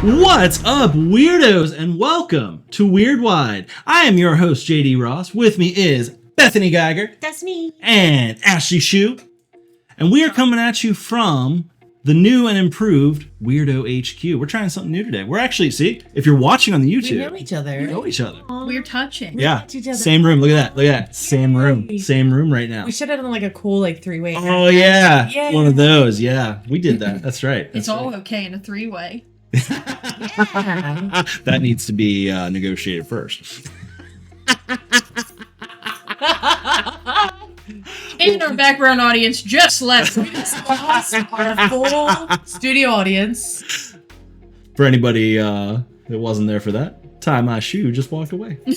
What's up, weirdos, and welcome to Weird Wide. I am your host, JD Ross. With me is Bethany Geiger. That's me. And Ashley Shue. And we are coming at you from the new and improved Weirdo HQ. We're trying something new today. We're actually, see, if you're watching on the YouTube, We know each other. we know each other. We're touching. Yeah, each other. same room. Look at that. Look at that. Same room. Same room right now. We should have done like a cool three-way. Oh, yeah. Yeah. One of those. Yeah, we did that. That's right. It's all okay in a three-way. That needs to be negotiated first. And our background audience just left. Our full studio audience. For anybody that wasn't there for that, Tie My Shoe just walked away. We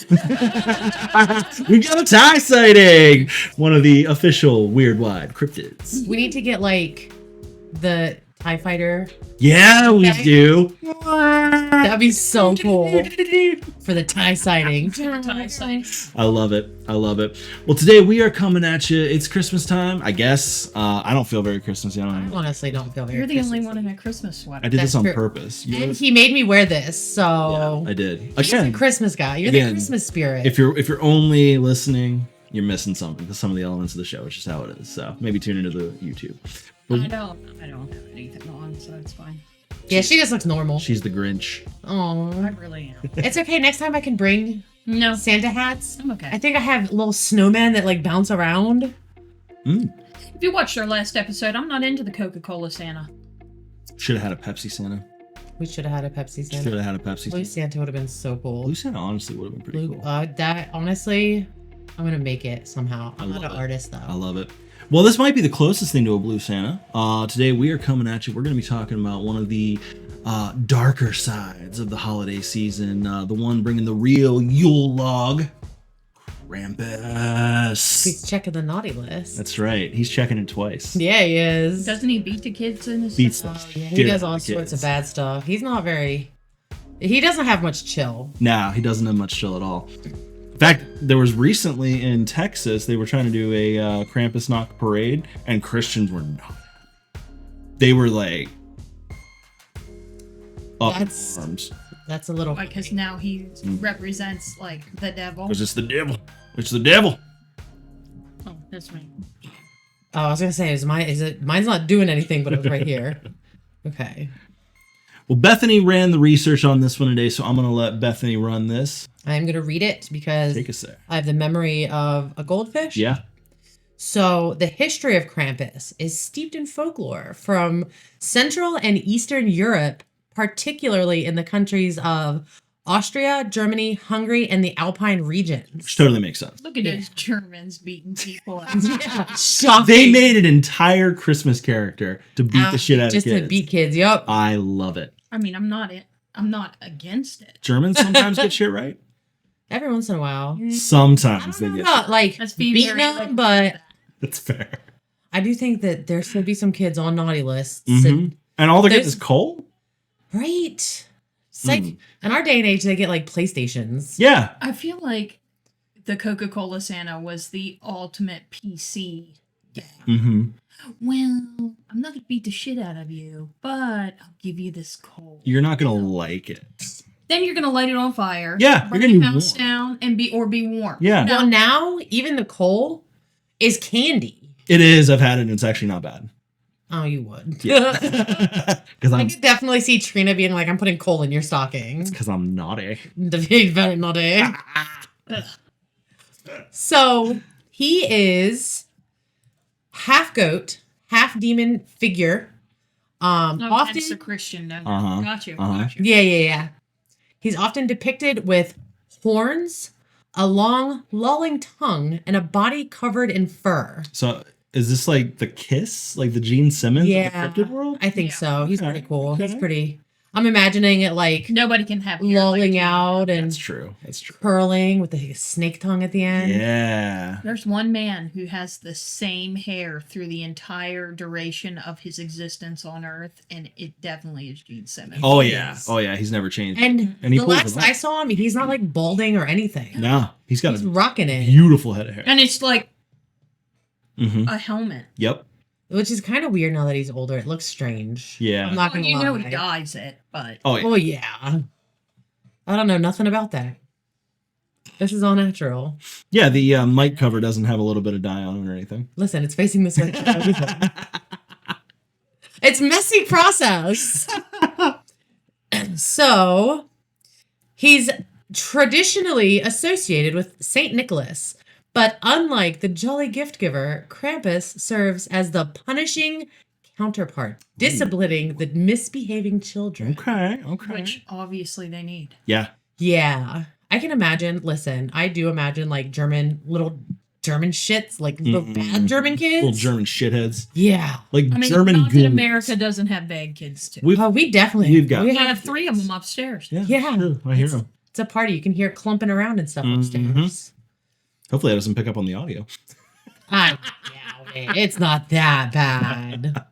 got a tie sighting! One of the official Weird Wide cryptids. We need to get the TIE fighter. Yeah, we do. That'd be so cool for the TIE sighting. I love it. I love it. Well, today we are coming at you. It's Christmas time, I guess. I don't feel very Christmassy. I honestly don't feel very You're the only Christmassy. one in a Christmas sweater. I did That's this on true. purpose. And he made me wear this, so Yeah, I did. he's the Again, Christmas guy. You're again, the Christmas spirit. if you're only listening, you're missing something because some of the elements of the show is just how it is. So maybe tune into the YouTube. I don't have anything on, so it's fine. Yeah, she just looks normal. She's the Grinch. Oh, I really am. it's okay. Next time I can bring No, Santa hats. I'm okay. I think I have little snowmen that bounce around. Mm. If you watched our last episode, I'm not into the Coca-Cola Santa. Should have had a Pepsi Santa. We should have had a Pepsi Should Santa. have had a Pepsi Blue Santa. Santa would have been so cool. Blue Santa honestly would have been pretty cool. That honestly, I'm gonna make it somehow. I'm not love an it. artist though. I love it. Well, this might be the closest thing to a Blue Santa. Today we are coming at you. We're going to be talking about one of the darker sides of the holiday season. The one bringing the real Yule log. Krampus. He's checking the naughty list. That's right. He's checking it twice. Yeah, he is. Doesn't he beat the kids in his Beats Oh, them. yeah, he Shit does out all the sorts of kids. bad stuff. He's not very. He doesn't have much chill. Nah, he doesn't have much chill at all. In fact, there was recently in Texas, they were trying to do a Krampusnacht parade, and Christians were not. They were like up in That's- arms. That's a little. Because now he represents the devil. Because it's the devil. It's the devil. Oh, that's me. Oh, I was gonna say, mine's not doing anything, but it was right here. Okay. Well, Bethany ran the research on this one today, so I'm going to let Bethany run this. I'm gonna read it because Take us there. I have the memory of a goldfish. Yeah. So, the history of Krampus is steeped in folklore from Central and Eastern Europe, particularly in the countries of Austria, Germany, Hungary, and the Alpine regions. Which totally makes sense. Look at those Germans beating people. Yeah, shocking. They made an entire Christmas character to beat the shit out of just kids. to beat kids. Yep. I love it. I mean, I'm not against it. Germans sometimes get shit right. Every once in a while. I Sometimes they don't know get about Let's be beating very them, but That's fair. I do think that there should be some kids on naughty lists. Mhm. And all they're getting There's- is coal? Right. It's like in our day and age, they get PlayStations. Yeah. I feel like the Coca-Cola Santa was the ultimate PC. Mm-hmm. Well, I'm not gonna beat the shit out of you, but I'll give you this coal. You're not going to like it. Then you're gonna light it on fire. Yeah, burn you're gonna the be house warm. down and be warm. Yeah. Well, now even the coal is candy. It is. I've had it and it's actually not bad. Oh, you would. Yeah. Because I I'm, could definitely see Trina being like, "I'm putting coal in your stocking." I'm naughty. Very naughty. So he is half goat, half demon figure. Often Often, it's a Christian. No, Uh-huh. got you. Uh-huh. Got you. yeah. He's often depicted with horns, a long, lolling tongue, and a body covered in fur. So is this like the Kiss? Like the Gene Simmons Yeah, of the cryptid world? I think Yeah. so. He's Okay. pretty cool. He's Okay. pretty. I'm imagining it Nobody can have hair lolling like out and That's true. That's true. curling with the snake tongue at the end. Yeah. There's one man who has the same hair through the entire duration of his existence on Earth, and it definitely is Gene Simmons. Oh yeah. Oh yeah. He's never changed. And, And he the pulls last them up. I saw him, he's not balding or anything. No, he's got He's a rocking it. beautiful head of hair. And it's like Mm-hmm. a helmet. Yep. Which is kind of weird now that he's older. It looks strange. Yeah. I'm not Well, gonna you lie. know he dyes it, but Oh yeah. Oh yeah. I don't know nothing about that. This is all natural. Yeah, the mic cover doesn't have a little bit of dye on it or anything. Listen, it's facing this way. It's messy process. So, he's traditionally associated with Saint Nicholas, but unlike the jolly gift giver, Krampus serves as the punishing counterpart, disciplining the misbehaving children. Okay. which obviously they need. Yeah. Yeah, I can imagine. Listen, I do imagine like little German shits, like little bad German kids. Little German shitheads. Yeah. Like I mean, German not that goons. America doesn't have bad kids too. We've, We definitely. We've got- We have 3 of them upstairs. yeah. Yeah. True. I hear them. It's a party. You can hear it clumping around and stuff upstairs. Hopefully that doesn't pick up on the audio. I doubt it. It's not that bad.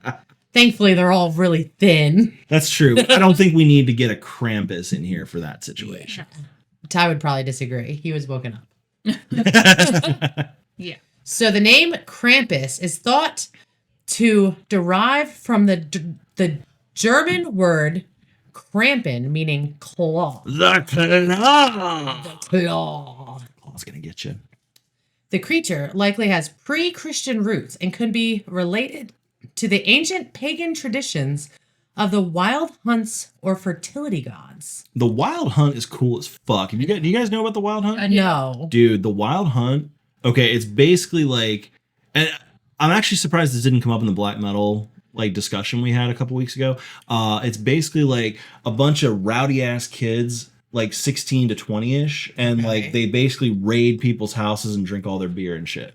Thankfully, they're all really thin. That's true. I don't think we need to get a Krampus in here for that situation. Ty would probably disagree. He was woken up. Yeah. So the name Krampus is thought to derive from the German word Krampen, meaning claw. The claw. Claw. Claw's gonna get you. The creature likely has pre-Christian roots and could be related to the ancient pagan traditions of the wild hunts or fertility gods. The Wild Hunt is cool as fuck. Do you guys know about the Wild Hunt? No. Dude, the Wild Hunt. Okay, it's basically like, and I'm actually surprised this didn't come up in the black metal like discussion we had a couple weeks ago. It's basically like a bunch of rowdy ass kids, like 16 to 20ish, and like they basically raid people's houses and drink all their beer and shit.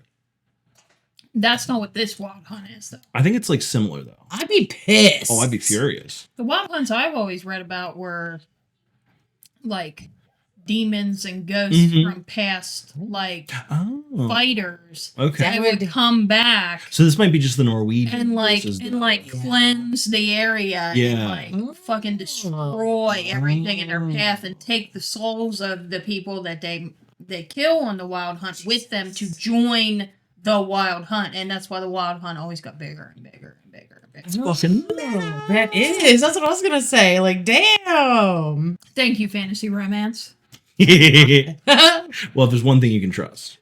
That's not what this wild hunt is, though. I think it's like similar though. I'd be pissed. Oh, I'd be furious. The wild hunts I've always read about were like demons and ghosts from past like Oh, fighters. okay. They would come back So this might be just the Norwegian and versus the- cleanse the area Yeah. and like fucking destroy everything in their path and take the souls of the people that they kill on the wild hunt with them to join the wild hunt, and that's why the wild hunt always got bigger and bigger and bigger and bigger. fucking. That is. That's what I was gonna say. Like, damn. Thank you, fantasy romance. Well, if there's one thing you can trust,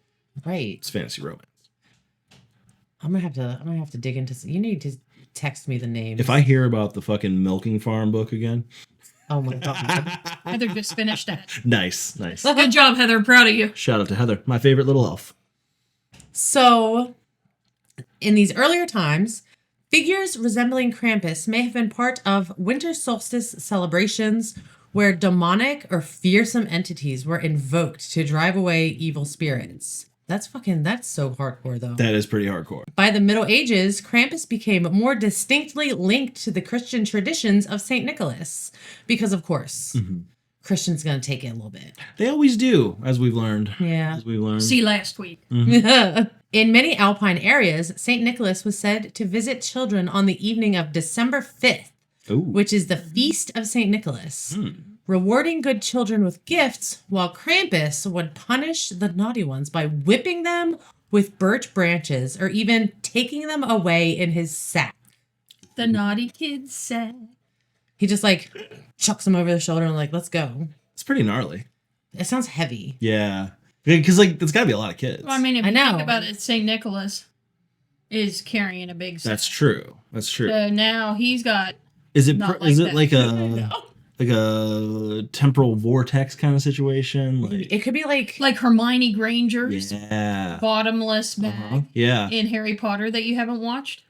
Right. it's fantasy romance. I'm gonna have to dig into. You need to text me the name. If I hear about the fucking milking farm book again, Oh my god. Heather just finished that. nice. Good job, Heather. Proud of you. Shout out to Heather, my favorite little elf. So, in these earlier times, figures resembling Krampus may have been part of winter solstice celebrations where demonic or fearsome entities were invoked to drive away evil spirits. That's so hardcore though. That is pretty hardcore. By the Middle Ages, Krampus became more distinctly linked to the Christian traditions of St. Nicholas. Because, of course, Christians going to take it a little bit. They always do, as we've learned. Yeah. As we've learned. See last week. In many Alpine areas, St. Nicholas was said to visit children on the evening of December 5th, Ooh. which is the Feast of St. Nicholas, rewarding good children with gifts, while Krampus would punish the naughty ones by whipping them with birch branches or even taking them away in his sack. The naughty kids said. He just like chucks them over the shoulder and like, let's go. It's pretty gnarly. It sounds heavy. Yeah. Because, like, there's got to be a lot of kids. Well, I mean, if I you know. think about it, St. Nicholas is carrying a big sack. That's true. That's true. So now he's got. Is it not is like it that. like a temporal vortex kind of situation? Like, It could be like Hermione Granger's yeah. bottomless bag Yeah. in Harry Potter that you haven't watched.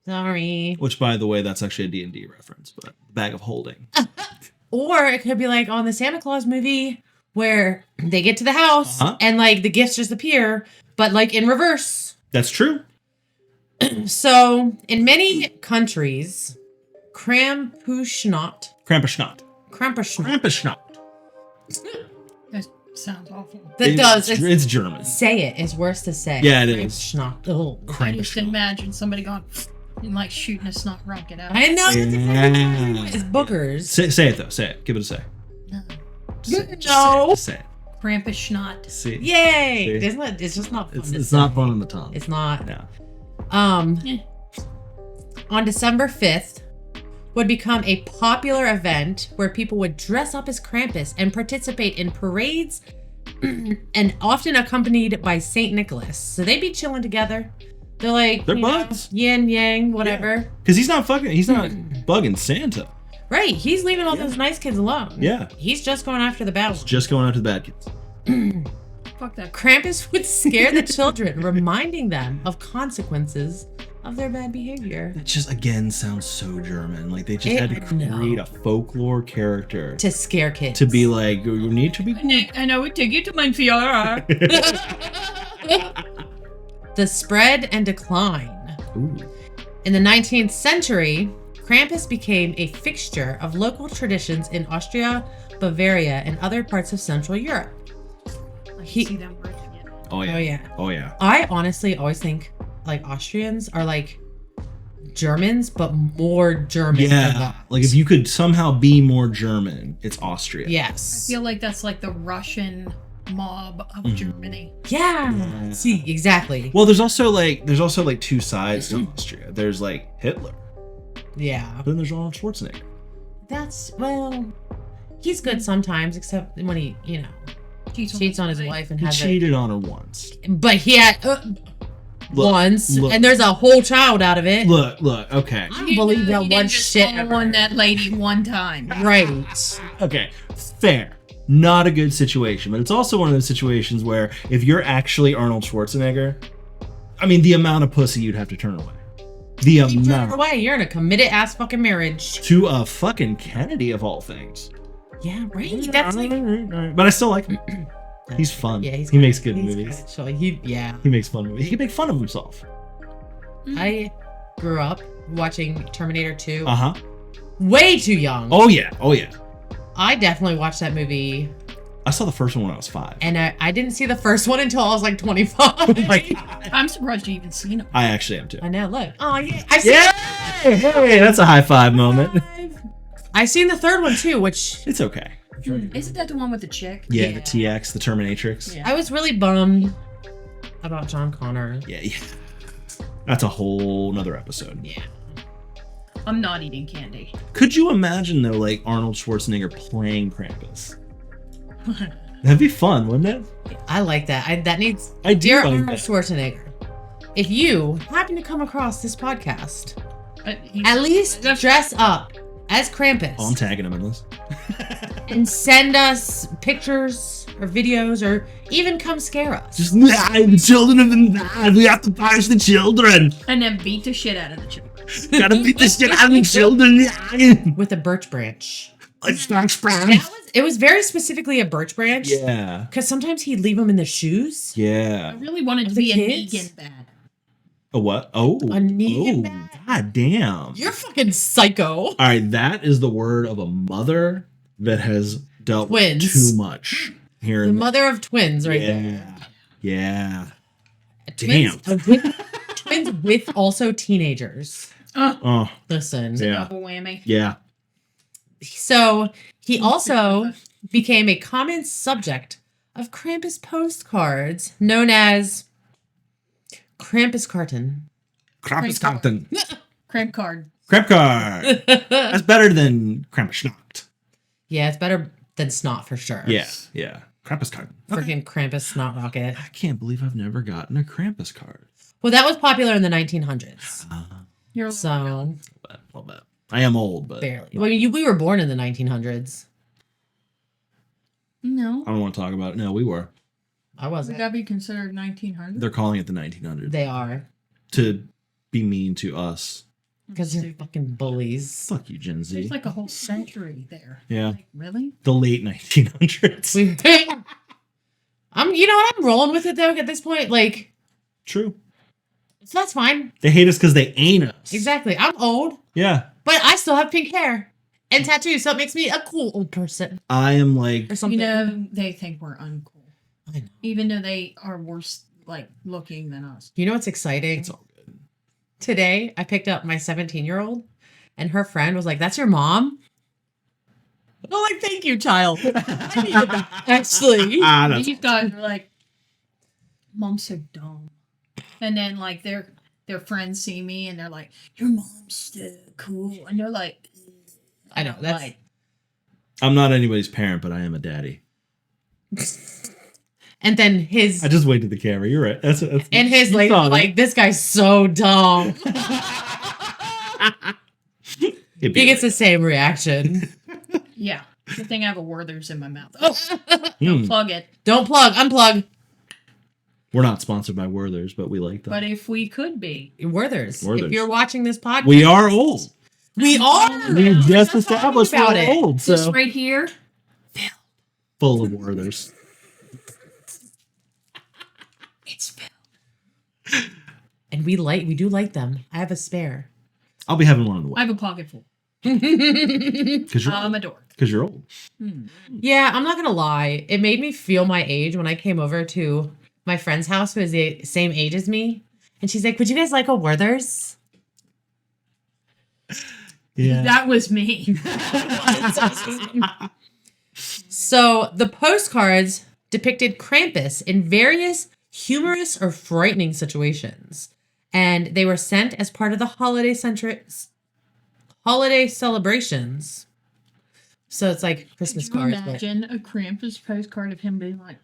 sorry. Which, by the way, that's actually a D&D reference, but bag of holding. Or it could be like on the Santa Claus movie where they get to the house and like the gifts just appear, but like in reverse. That's true. So in many countries, Krampusnacht. Krampusnacht. That sounds awful. That does. It's German. Say it. It's worse to say. Yeah, it is. Krampusnacht. Oh. I just imagine somebody going and like shooting a snot rocket out. I know. Yeah. It's boogers. Say it, though. Say it. Give it a say. No. No. Say it. Krampus schnot. See. Yay. See? It's just not fun. It's not fun on the tongue. It's not. Yeah. on December 5th would become a popular event where people would dress up as Krampus and participate in parades and often accompanied by St. Nicholas. So they'd be chilling together. They're like, They're buds. Yin, yang, whatever. Because he's not bugging Santa. Right. He's leaving all those nice kids alone. Yeah. He's just going after the bad ones. Just going after the bad kids. Fuck that. Krampus would scare the children, reminding them of consequences of their bad behavior. It just, again, sounds so German. Like, they just had to create a folklore character. To scare kids. To be like, you need to be... And I would take you to my Fiora. The spread and decline. Ooh. In the 19th century, Krampus became a fixture of local traditions in Austria, Bavaria, and other parts of Central Europe. I can see them breaking it. Oh, yeah. Oh, yeah. Oh, yeah. I honestly always think like Austrians are like Germans, but more German than Yeah. that. Like, if you could somehow be more German, it's Austria. I Yes. feel like that's like the Russian mob of Germany. Yeah. See, exactly. Well, there's also like two sides to Austria. There's like Hitler. Yeah. But then there's Arnold Schwarzenegger. That's, well, he's good sometimes, except when he, cheats on his wife and He has cheated on her once. But he had Look, once, look. and there's a whole child out of it. Look, okay. I don't believe that He one didn't just shit. on that lady one time. Right. Okay, fair. Not a good situation, but it's also one of those situations where if you're actually Arnold Schwarzenegger, I mean, the amount of pussy you'd have to turn away. The You turn amount. her away. You're in a committed ass fucking marriage. To a fucking Kennedy of all things. Yeah, right. That's like, But I still like him. He's fun. yeah, he makes good movies. So he He makes fun movies. He can make fun of himself. I grew up watching Terminator 2. Uh-huh. Way too young. Oh yeah. Oh yeah. I definitely watched that movie, I saw the first one when I was 5. and I didn't see the first one until I was like 25. Oh my god. I'm surprised you even seen him. I actually am too. I know. Look. Oh yeah. I've seen Yeah. Hey, that's a high five moment. I've seen the third one too, which It's okay. Isn't that the one with the chick? Yeah, Yeah. the TX, the Terminatrix. Yeah. I was really bummed about John Connor. Yeah. That's a whole nother episode. Yeah. I'm not eating candy. Could you imagine though, like Arnold Schwarzenegger playing Krampus? That'd be fun, wouldn't it? I like that. That needs. I do Dear like Arnold that. Schwarzenegger, if you happen to come across this podcast, He's- at least dress up as Krampus Oh, I'm tagging him in this. and send us pictures or videos or even come scare us. Just the children have been bad. We have to punish the children. And then beat the shit out of the children. Gotta beat the shit out of the children. With a birch branch. Yeah. It was very specifically a birch branch. Yeah. Because sometimes he'd leave them in the shoes. I Yeah. really wanted to Of the be a kids? Negan bad. A what? Oh. A Negan oh, bag? God damn. You're fucking psycho. All right, that is the word of a mother that has dealt Twins. with too much here. The in mother of twins, right there. Yeah. Damn. Twins with also teenagers. Oh, Listen. yeah. Double whammy. Yeah. So he also became a common subject of Krampus postcards known as Krampuskarten. Krampuskarten. Cramp card. Cramp card. That's better than Krampusnacht. Yeah, it's better than snot for sure. Yeah. Yeah. Krampuskarten. Freaking Krampus snot rocket. I can't believe I've never gotten a Krampus card. Well, that was popular in the 1900s. You're So, But, a little bit. I am old, but barely. Well, we were born in the 1900s. No. I don't want to talk about it. No, we were. I Would wasn't. that be considered 1900? They're calling it the 1900s They are. to be mean to us. Because they're fucking bullies. Fuck you, Gen Z. There's like a whole century there. Yeah. Like, really? The late 1900s. You know what? I'm rolling with it though at this point. Like, True. so that's fine. They hate us because they ain't us. Exactly. I'm old, Yeah. but I still have pink hair and tattoos, so it makes me a cool old person I am like, or something. You know, they think we're uncool. I know. Even though they are worse, like, looking than us. You know what's exciting? it's all good. Today, I picked up my 17-year-old, and her friend was like, "That's your mom?" I'm like, "Thank you, child." I needed that, actually. That's These guys are like, Mom's so dumb. And then, like, their friends see me and they're like, "Your mom's so cool," and they're like, I know that's. like, I'm not anybody's parent, but I am a daddy. And then his I just waved at the camera. You're right. That's and his you lady saw that. like, this guy's so dumb. He gets the same reaction. yeah. Good thing I have a Werther's in my mouth. Oh, plug it. Don't plug, unplug. We're not sponsored by Werther's, but we like them. But if we could be, Werther's. Werther's. If you're watching this podcast, We are old. We are. We just established about we're it. old, so this right here, full of Werther's. it's filled. And we do like them. I have a spare. I'll be having one on the I way have a pocket full. because I'm a dork. you're old. Yeah, I'm not gonna lie. It made me feel my age when I came over to my friend's house who is the same age as me. And she's like, would you guys like a Werther's? Yeah. That was me. So the postcards depicted Krampus in various humorous or frightening situations. And they were sent as part of the holiday celebrations. So it's like Christmas Could you cards. But imagine a Krampus postcard of him being like,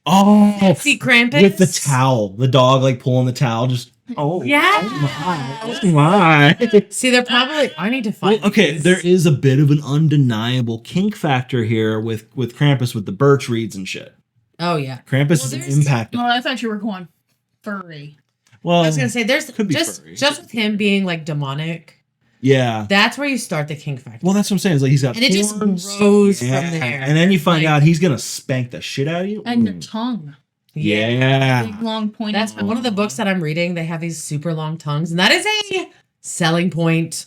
Oh, see Krampus with the towel, the dog like pulling the towel, just Yeah. oh my. See, they're probably. I need to find. Well, okay, these. there is a bit of an undeniable kink factor here with Krampus with the birch reeds and shit. Oh yeah. Krampus Well, is an there's- impact. well, I thought you were going furry. Well, I was gonna say there's could be just furry. with him being like demonic. yeah. That's where you start the kink factor. Well, that's what I'm saying. It's like he's got And it just horns. grows Yeah. from there. And then you find Like- out he's gonna spank the shit out of you. And the Ooh. tongue. Yeah. Big, long, pointy That's tongue. one of the books that I'm reading. They have these super long tongues, and that is a selling point.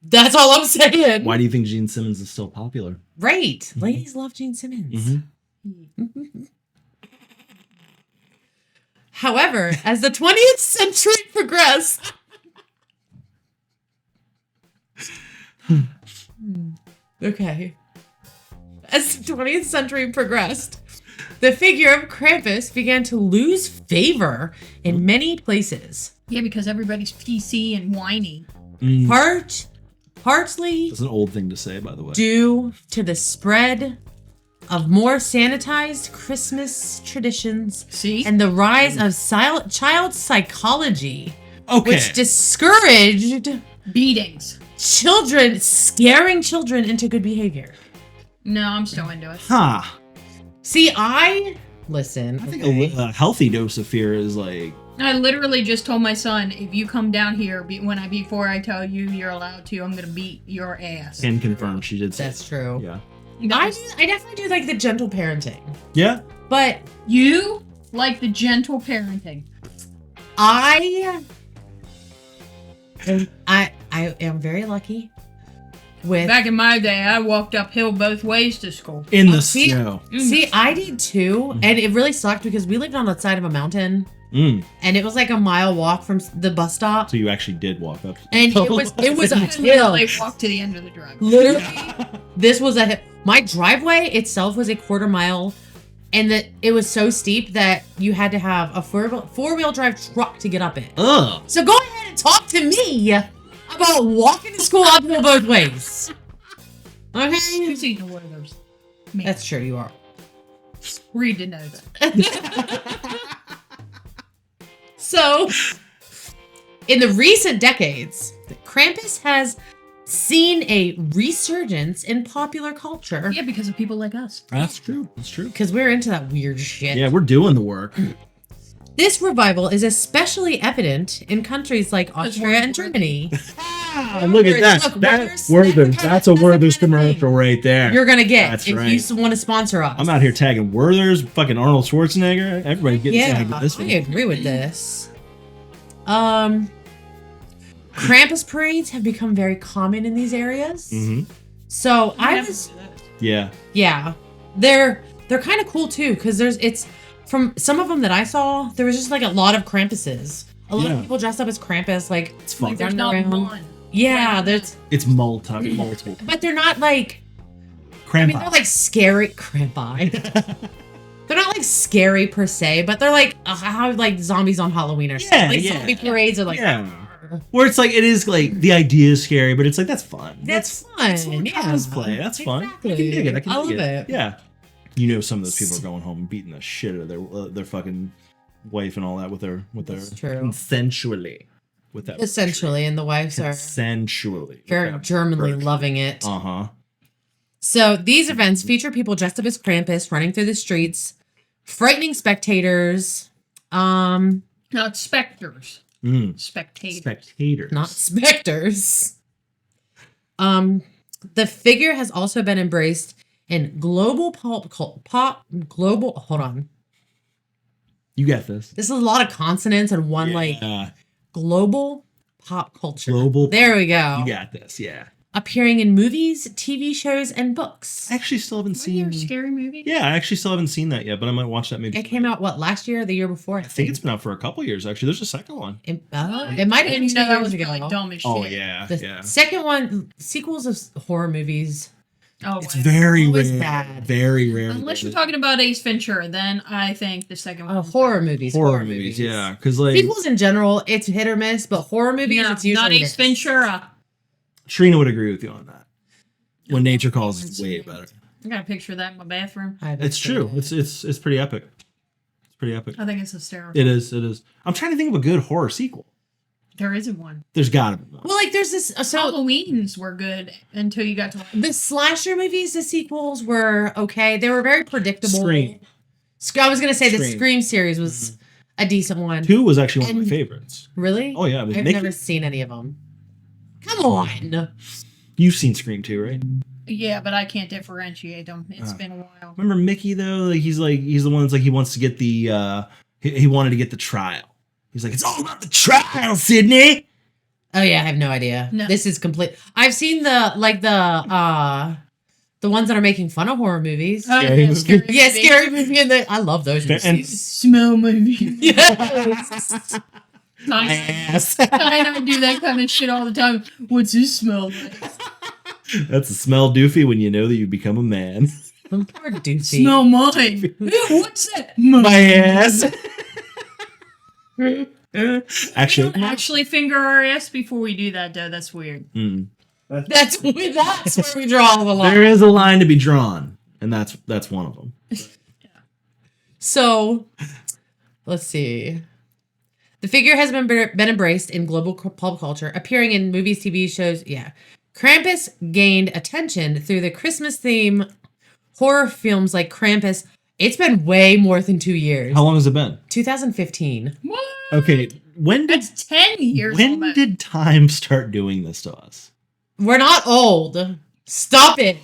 That's all I'm saying. Why do you think Gene Simmons is still popular? Right. Ladies love Gene Simmons. Mhm. However, as the 20th century progressed, okay. As the 20th century progressed, the figure of Krampus began to lose favor in many places. Yeah, because everybody's PC and whiny. Mm. Partly That's an old thing to say, by the way. due to the spread of more sanitized Christmas traditions See? and the rise of child psychology, Okay. which discouraged Beatings. children, scaring children into good behavior. No, I'm still into it. Huh. See, listen. I think okay. a healthy dose of fear is like, I literally just told my son, if you come down here before I tell you you're allowed to, I'm gonna beat your ass. can confirm she did say. That's true. Yeah. I definitely do like the gentle parenting, Yeah. but You like the gentle parenting. I am very lucky with. Back in my day, I walked uphill both ways to school. In the see- snow. See, I did too, and it really sucked because we lived on the side of a mountain, Mm. and it was like a mile walk from the bus stop, So you actually did walk up. and it was a I hill. literally walked to the end of the driveway. Literally, this was a hill. My driveway itself was a quarter mile, and it was so steep that you had to have a four-wheel drive truck to get up it. Ugh. So go ahead and talk to me about walking to school uphill both ways. Okay, Who's eating the Werther's? Me. that's true. You are. Read the notes. So, in the recent decades, Krampus has seen a resurgence in popular culture Yeah, because of people like us. That's true. That's true. because we're into that weird shit. Yeah, we're doing the work. This revival is especially evident in countries like Austria and Werther's. Germany. Look at that. Look, That's Werther's. Werther's. That's a That's the Werther's kind of thing commercial right there. You're gonna get That's if right. you want to sponsor us. I'm out here tagging Werther's, fucking Arnold Schwarzenegger. Everybody getting Yeah, tagged with this I one. agree with this. Krampus parades have become very common in these areas. Mm-hmm. So I Never was, do that. Yeah. yeah, they're kind of cool too because it's from some of them that I saw. There was just like a lot of Krampuses. A lot Yeah. of people dressed up as Krampus, like It's fun. Like, there's running not around. one. Yeah, there's, It's multiple. but they're not like. I Cramp. mean, they're like scary crampi. They're not like scary per se, but they're like how like zombies on Halloween or something. Yeah, Like yeah. zombie parades are like Where it's like it is like the idea is scary, but it's like that's fun. that's That's fun. more cosplay. That's fun. Exactly. I can dig it. I can I dig love it. it. Yeah. You know, some of those people are going home and beating the shit out of their fucking wife and all that with their That's true. consensually with that Essentially, and the wives are consensually very Germanly loving it. Uh-huh. So these events feature people dressed up as Krampus running through the streets, frightening spectators. Not specters. Spectators. Spectators. Not specters. The figure has also been embraced in global hold on. You got this. This is a lot of consonants and one like global pop culture. There we go. You got this, yeah. Appearing in movies, TV shows, and books. I actually still haven't seen Your scary movie? Yeah, I actually still haven't seen that yet, but I might watch that maybe. It came out last year or the year before? I think it's been out for a couple years actually. There's a second one. It might have been And 2 that years was ago. like dumb as shit. Oh yeah. The second one, sequels of horror movies. Oh, It's wow. very Always rare. bad. Very rare. Unless you're talking about Ace Ventura, then I think the second one. Horror movies. horror movies, yeah. Because like Sequels in general, it's hit or miss, but horror movies, No, it's usually not Ace miss. Ventura. Trina would agree with you on that. When Nature Calls is way better. I got a picture of that in my bathroom. I haven't It's seen true. it. It's pretty epic. It's pretty epic. I think it's hysterical. It is. It is. I'm trying to think of a good horror sequel. There isn't one. There's gotta be one. Well, like there's this. So Halloweens were good until you got to. the slasher movies, the sequels were okay. They were very predictable. Scream. I was gonna say the Scream. Scream series was a decent one. 2 was actually one of my And- favorites. Really? Oh yeah, with I've Mickey. never seen any of them. Come on. You've seen Scream 2, right? Yeah, but I can't differentiate them. It's been a while. Remember Mickey though? Like he's the one that's like he wants to get the he wanted to get the trial. He's like, it's all about the trial, Sydney. Oh yeah, I have no idea. No. This is complete. I've seen the ones that are making fun of horror movies. Scary movie. Scary Yeah, movie. scary movie, and I love those And- movies. Smell movie. Yes. Ass. I do that kind of shit all the time. What's this smell like? That's a smell doofy when you know that you become a man. Poor Doofy. Smell mine. What's that? My ass. Actually, Don't actually finger our ass before we do that, though. That's weird. That's where we draw the line. there is a line to be drawn, and that's one of them. So, let's see. The figure has been embraced in global pop culture, appearing in movies, TV shows. Yeah. Krampus gained attention through the Christmas theme horror films like Krampus. It's been way more than 2 years. How long has it been? 2015. What? Okay, when did That's 10 years when almost. did time start doing this to us? We're not old. Stop it.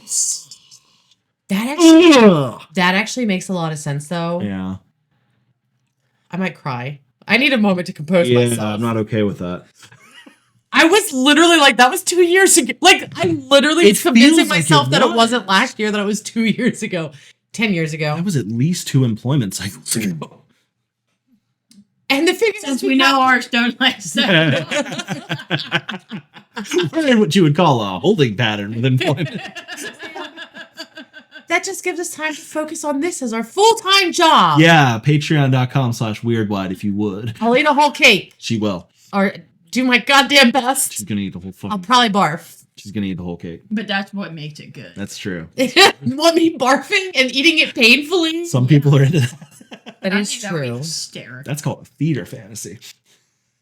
That actually makes a lot of sense, though. Yeah. I might cry. I need a moment to compose Yeah, myself. I'm not okay with that. I was literally like, that was 2 years ago. Like, I literally It was convincing feels like myself it that it was. wasn't last year, that it was 2 years ago. 10 years ago. That was at least 2 employment cycles ago. And the figure Since we know ours don't last that We're in what you would call a holding pattern with employment. that just gives us time to focus on this as our full-time job. Yeah, patreon.com/weirdwide if you would. I'll eat a whole cake. She will. Or do my goddamn best. She's gonna eat the whole I'll fucking. probably barf. She's gonna eat the whole cake. But that's what makes it good. That's true. Want me barfing and eating it painfully? Some people are into that. That I is think that would be true. hysterical. That's called a theater fantasy.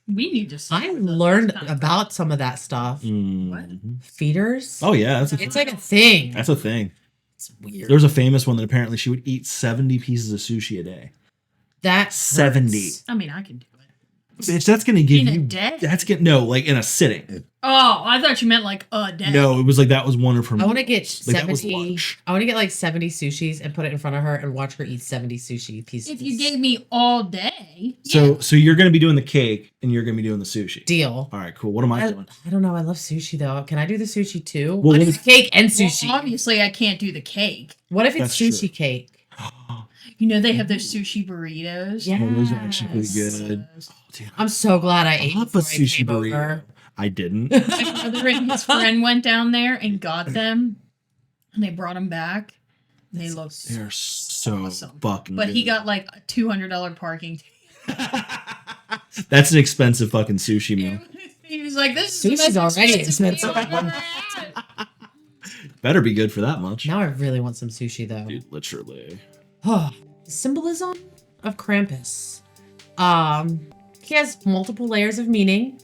We need to start I with those learned next time. about some of that stuff. Mhm. Feeders? Oh yeah, that's a It's like a thing. that's a thing. It's weird. There was a famous one that apparently she would eat 70 pieces of sushi a day. That 70. hurts. I mean, I can do it. Bitch, that's gonna give In a you. day? That's get no, like in a sitting. Oh, I thought you meant like a day. No, it was like that was one of her. I want to get Like, that was 70. lunch. I want to get like 70 sushis and put it in front of her and watch her eat 70 sushi pieces. If you gave me all day, So you're gonna be doing the cake and you're gonna be doing the sushi. deal. All right, cool. What am I doing? I don't know. I love sushi though. Can I do the sushi too? Well, I do what the cake and well, sushi. obviously I can't do the cake. What if it's That's sushi true. cake? You know they have those sushi burritos. Yeah. Oh, those are actually pretty good. Oh, dude, I'm so glad I I ate love a before I sushi came burrito. over. I didn't. My brother and his friend went down there and got them, and they brought them back. They look They're so awesome. fucking But good. he got like a $200 parking. That's an expensive fucking sushi meal. He was like, "This is Sushi's the most already expensive expensive. meal I've ever had." Better be good for that much. Now I really want some sushi though. Dude, literally. Oh, symbolism of Krampus. He has multiple layers of meaning.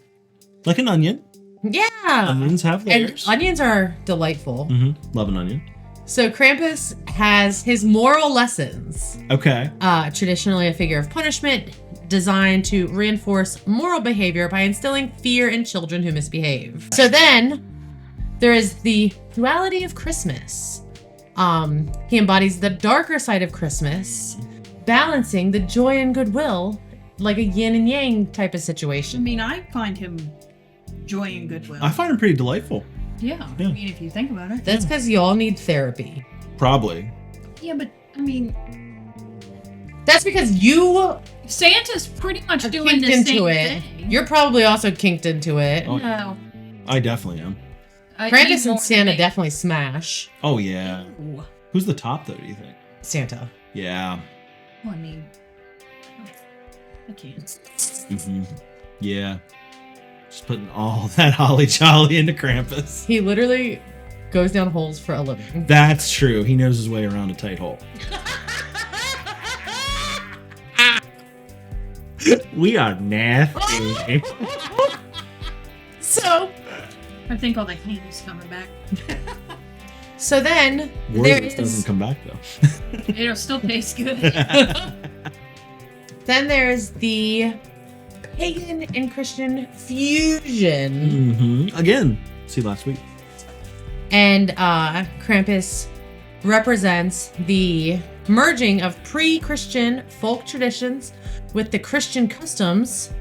Like an onion. Yeah. Onions have And layers. onions are delightful. Love an onion. So Krampus has his moral lessons. Okay. Traditionally a figure of punishment designed to reinforce moral behavior by instilling fear in children who misbehave. So then there is the duality of Christmas. He embodies the darker side of Christmas, balancing the joy and goodwill like a yin and yang type of I situation. mean, I find him joy and goodwill. I find him pretty delightful. Yeah. Yeah. I mean, if you think about it. That's because you all need therapy. Probably. Yeah, but I mean, That's because you Santa's pretty much are doing kinked the into same it. thing. You're probably also kinked into it. Oh, No. I definitely am. Krampus and Santa definitely smash. Oh, yeah. Ooh. Who's the top, though, do you think? Santa. Yeah. Well, I mean, I can't. Mm-hmm. Yeah. Just putting all that holly jolly into Krampus. He literally goes down holes for a living. That's true. He knows his way around a tight hole. We are nasty. So I think all the candy's coming back. then there Worthless doesn't is come back, though. It'll still taste good. then there's the pagan and Christian fusion. Mm-hmm. Again, see last week. And Krampus represents the merging of pre-Christian folk traditions with the Christian customs,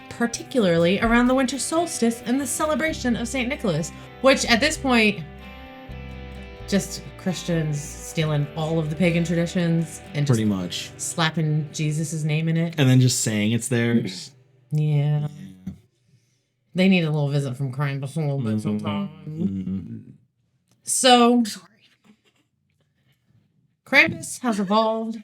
particularly around the winter solstice and the celebration of St. Nicholas, which at this point, just Christians stealing all of the pagan traditions and just Pretty much. slapping Jesus' name in it. And then just saying it's theirs. Yeah. They need a little visit from Krampus a little bit sometimes. Mm-hmm. So, Sorry. Krampus has evolved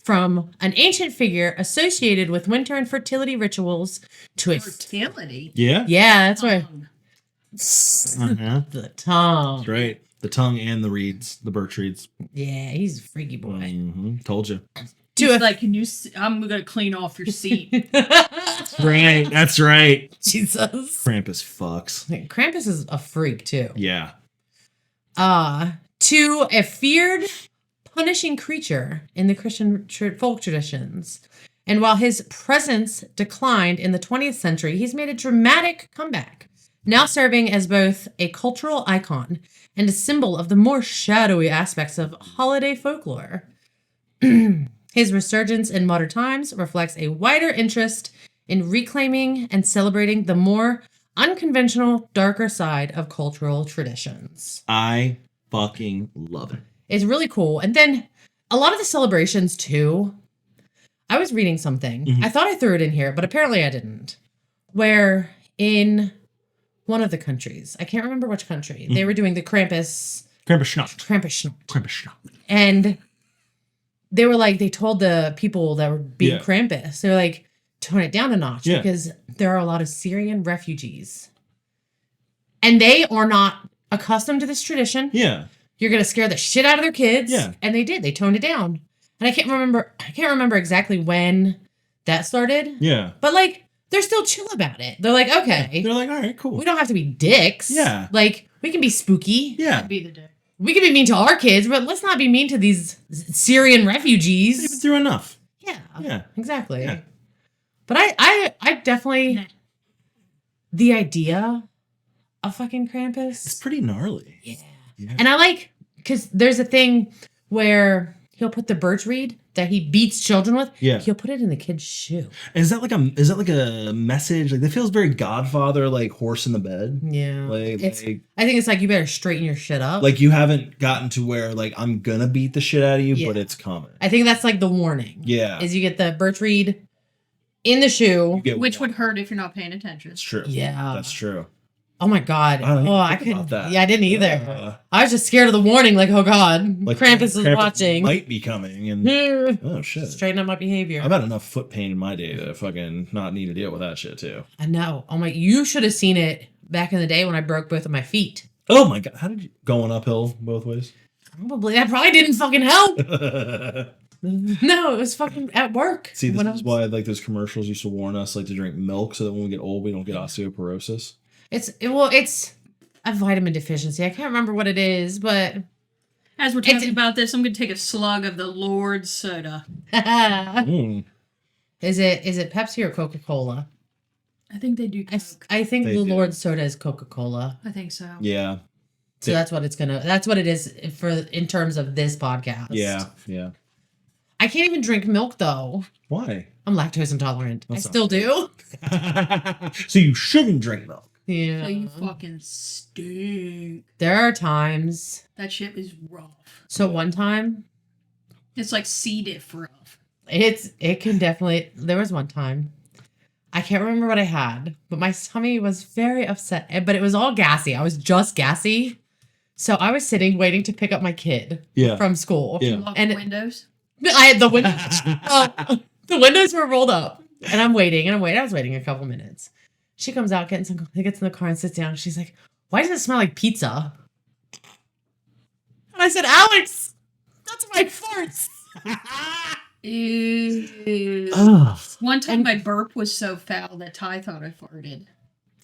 from an ancient figure associated with winter and fertility rituals to a... Fertility. Yeah? Yeah, that's right. Uh-huh. The tongue. That's right. The tongue and the reeds, the birch reeds. Yeah, he's a freaky boy. Mm-hmm. Told you. He's like, can you? I'm gonna clean off your seat. Right. That's right. Jesus. Krampus fucks. Krampus is a freak too. Yeah. To a feared, punishing creature in the Christian folk traditions. And while his presence declined in the 20th century, he's made a dramatic comeback, now serving as both a cultural icon and a symbol of the more shadowy aspects of holiday folklore. His resurgence in modern times reflects a wider interest in reclaiming and celebrating the more unconventional, darker side of cultural traditions. I fucking love it. It's really cool. And then a lot of the celebrations too. I was reading something. Mhm. I thought I threw it in here, but apparently I didn't. Where in one of the countries, I can't remember which country, they were doing the Krampus Krampus schnapp. And they were like, they told the people that were being Yeah. Krampus, they were like, tone it down a notch Yeah. because there are a lot of Syrian refugees. And they are not accustomed to this tradition. Yeah. You're gonna scare the shit out of their kids. Yeah. And they did. They toned it down. And I can't remember exactly when that started. Yeah. But like, they're still chill about it. They're like, okay, They're like, all right, cool. we don't have to be dicks. Yeah. Like, we can be spooky. Yeah. Be the dick. We can be mean to our kids, but let's not be mean to these Syrian They've been refugees. through enough. Yeah. Yeah. Exactly. Yeah. But I definitely Nah. the idea of fucking Krampus. It's pretty gnarly. Yeah. Yeah. And I like, because there's a thing where he'll put the birch reed that he beats children with, Yeah. he'll put it in the kid's shoe. Is that like a message? Like that feels very Godfather, like horse in the bed. Yeah. Like, I think it's like, you better straighten your shit up. like you haven't gotten to where like I'm gonna beat the shit out of you, Yeah. but it's coming. I think that's like the warning. Yeah. Is you get the birch reed in the shoe. You get Which one. would hurt if you're not paying attention. It's true. Yeah. That's true. Oh my god. I don't even I think couldn't. about that. Yeah, I didn't either. I was just scared of the warning. Like, oh god, Like Krampus is watching. might be coming, and oh shit. Straighten up my behavior. I've had enough foot pain in my day to fucking not need to deal with that shit too. I know. Oh my, you should have seen it back in the day when I broke both of my feet. Oh my god, how did you going uphill both ways? Probably. That probably didn't fucking help. No, it was fucking at work. See, this is why like those commercials used to warn us like to drink milk so that when we get old we don't get osteoporosis. It's a vitamin deficiency. I can't remember what it is, but As we're talking about this, I'm going to take a slug of the Lord soda. Is it Pepsi or Coca-Cola? I think they do Coke. I think They the do. Lord soda is Coca-Cola. I think so. Yeah. So that's what it is for in terms of this podcast. Yeah. I can't even drink milk though. Why? I'm lactose intolerant. That's I still do. So you shouldn't drink milk. Yeah. So you fucking stink. There are times. That shit is rough. So one time, It's like C. diff rough. it can definitely. There was one time. I can't remember what I had, but my tummy was very upset. But it was all gassy. I was just gassy. So I was sitting waiting to pick up my kid from school. Yeah. Lock And the windows. I had the windows. The windows were rolled up, and I'm waiting. I was waiting a couple minutes. She comes out, gets in the car, and sits down. She's like, "Why does it smell like pizza?" And I said, "Alex, that's my farts." Ew. One time my burp was so foul that Ty thought I farted.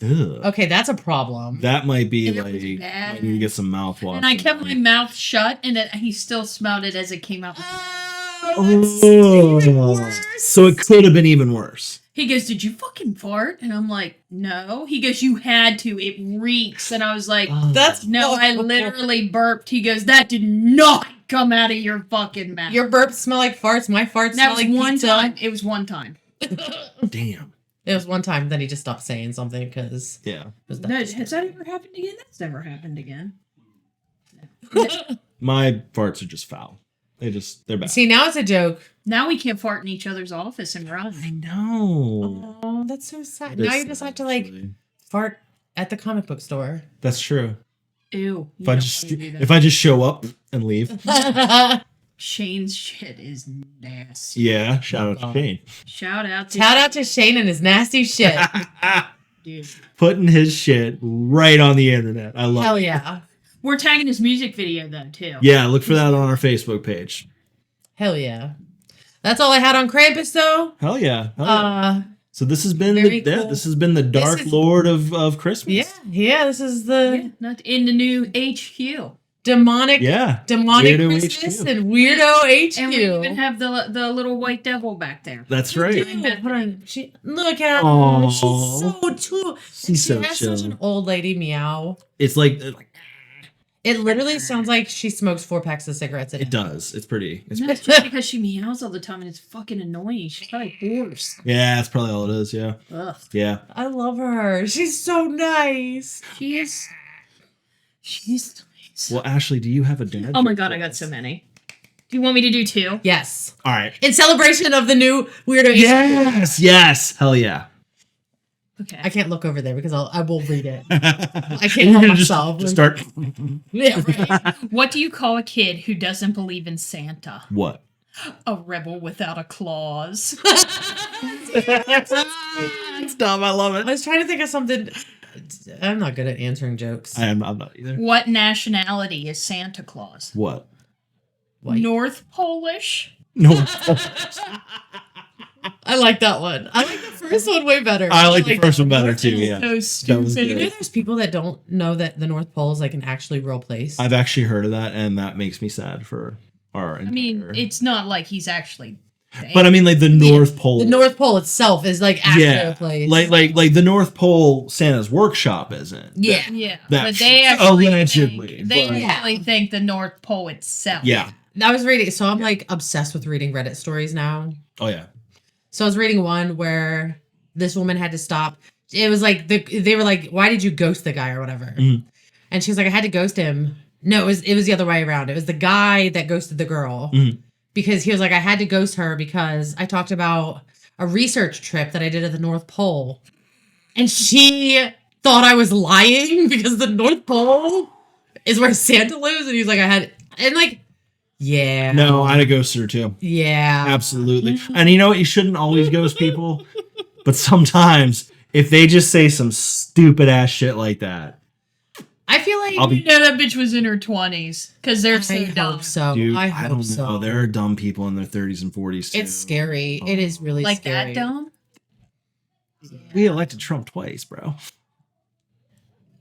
Ugh. Okay, that's a problem. That might be And it like was I bad. need to get some mouthwash. And I kept my mouth shut, and he still smelled it as it came out. So it could have been even worse. He goes, "Did you fucking fart?" And I'm like, "No." He goes, "You had to. It reeks." And I was like, That's "No, I literally burped." He goes, "That did not come out of your fucking mouth." Your burps smell like farts. My farts that smell was like one pizza. time. It was one time. Damn. It was one time. Then he just stopped saying something because Yeah. it was No, has that ever happened again? That's never happened again. My farts are just foul. They're bad. See, now it's a joke. Now we can't fart in each other's office and run. I know. Oh, that's so sad. It Now is you just sad, have to like actually. fart at the comic book store. That's true. Ew. If I just show up and leave. Shane's shit is nasty. Yeah. Shout out to Shane. Shout out to Shout out to Shane and his nasty shit. dude. Putting his shit right on the internet. I love Hell it. yeah. We're tagging his music video though too. Yeah, look for that on our Facebook page. Hell yeah. That's all I had on Krampus though. Hell yeah. Hell yeah. So this has been very cool. this has been the Dark Lord of Christmas. Yeah, this is the Yeah, not in the new HQ. demonic Yeah. demonic Weirdo Christmas HQ. and weirdo HQ. And we even have the little white devil back there. That's right. Dude, hold on. Look at her. Aw. She's so too. She's she so has chill. such an old lady meow. It's like It literally sounds like she smokes 4 packs of cigarettes a day. it does. It's pretty. No, it's just because she meows all the time and it's fucking annoying. She's like hoarse. Yeah, that's probably all it is. Yeah. Ugh. Yeah. I love her. She's so nice. She's nice. Well, Ashley, do you have a dad? Oh my joke god, for I got us? so many. Do you want me to do 2? Yes. All right. In celebration of the new weirdo HQ. Yes. Yes. Hell yeah. Okay. I can't look over there because I will read it. I can't help myself. Just start. Yeah, right. What do you call a kid who doesn't believe in Santa? What? A rebel without a claws. It's dumb. I love I it. was trying to think of something. I'm not good at answering jokes. I'm not either. What nationality is Santa Claus? What? White. North Polish. No. I like that one. I like the first one way better. I like the first one better too. Yeah. So That was stupid. good. You know, there's people that don't know that the North Pole is like an actually real place. I've actually heard of that, and that makes me sad for our. I mean, entire- it's not like he's actually. But I mean, like the North Pole. the North Pole itself is like actually yeah, a place. like the North Pole Santa's workshop isn't. yeah. Yeah, That- but they actually allegedly, think, they but- actually think the North Pole itself. Yeah. I was reading, so I'm like obsessed with reading Reddit stories now. Oh yeah. So I was reading one where this woman had to stop. It was like they were like, "Why did you ghost the guy or whatever?" Mhm. And she was like, "I had to ghost him." No, it was the other way around. It was the guy that ghosted the girl Mhm. because he was like, "I had to ghost her because I talked about a research trip that I did at the North Pole," and she thought I was lying because the North Pole is where Santa lives, and he's like, yeah. No, I'd have ghosted her too. Yeah. Absolutely. And you know what? You shouldn't always ghost people, but sometimes if they just say some stupid ass shit like that, I feel like that bitch was in her 20s because they're so I dumb. hope so. dude, I I hope don't so. know. There are dumb people in their 30s and 40s too. It's scary. It is really Like scary. that dumb? We elected Trump twice, bro.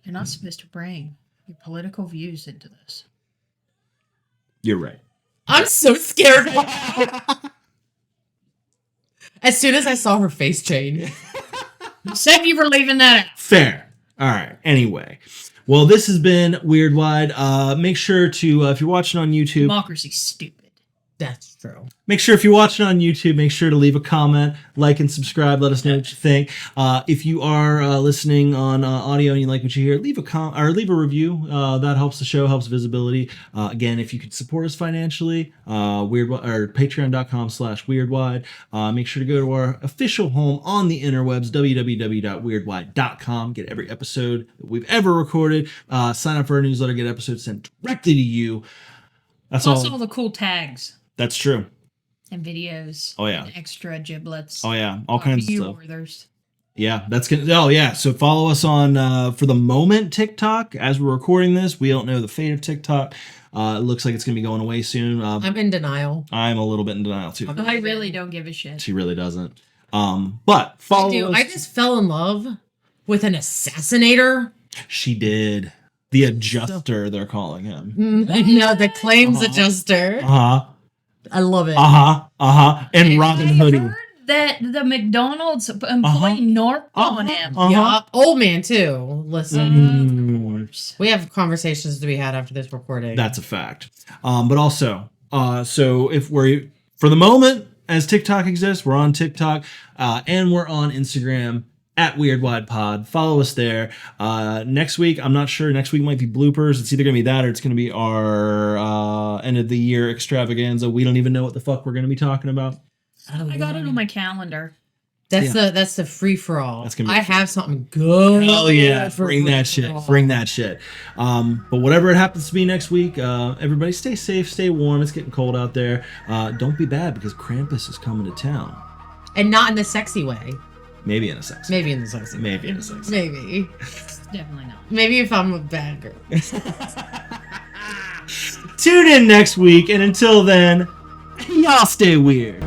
You're not supposed to bring your political views into this. You're right. I'm so scared. As soon as I saw her face change. Said you were leaving that out. Fair. All right. Anyway. Well, this has been Weird Wide. Make sure to, if you're watching on YouTube, Democracy's stupid. That's true. make sure if you're watching on YouTube, make sure to leave a comment, like, and subscribe. Let us know what you think. If you are listening on audio and you like what you hear, leave a review. That helps the show, helps visibility. Again, if you could support us financially, patreon.com/weirdwide. Make sure to go to our official home on the interwebs, www.weirdwide.com. Get every episode that we've ever recorded. Sign up for our newsletter, get episodes sent directly to you. That's Plus all. all the cool tags That's true. and videos. Oh, yeah. And extra giblets. Oh yeah, all kinds of stuff. Viewers. Yeah, that's good. Oh yeah, so follow us on for the moment TikTok. As we're recording this, we don't know the fate of TikTok. It looks like it's gonna be going away soon. I'm in denial. I'm a little bit in denial too. I really don't give a shit. She really doesn't. But follow us. I just fell in love with an assassinator. She did. The adjuster, they're calling him. No, the claims adjuster. I love it. And Robin Hoodie. Heard that the McDonald's employee narked on him. Yeah, old man too. Listen, Mm, we have conversations to be had after this recording. that's a fact. But also, so if we're for the moment, as TikTok exists, we're on TikTok, and we're on Instagram at Weird Wide Pod. Follow us there. Next week, I'm not sure. Next week might be bloopers. It's either gonna be that or it's gonna be our end of the year extravaganza. We don't even know what the fuck we're gonna be talking about. I got it on my calendar. That's the free for all. That's gonna be I have something good. Hell yeah, for bring that free shit. for all. Bring that shit. But whatever it happens to be next week, everybody stay safe, stay warm. It's getting cold out there. Don't be bad because Krampus is coming to town. And not in the sexy way. Maybe in a sex. Maybe in the sexy way. Maybe in a sex. Maybe. Definitely not. Maybe if I'm a bad girl. Tune in next week, and until then, y'all stay weird.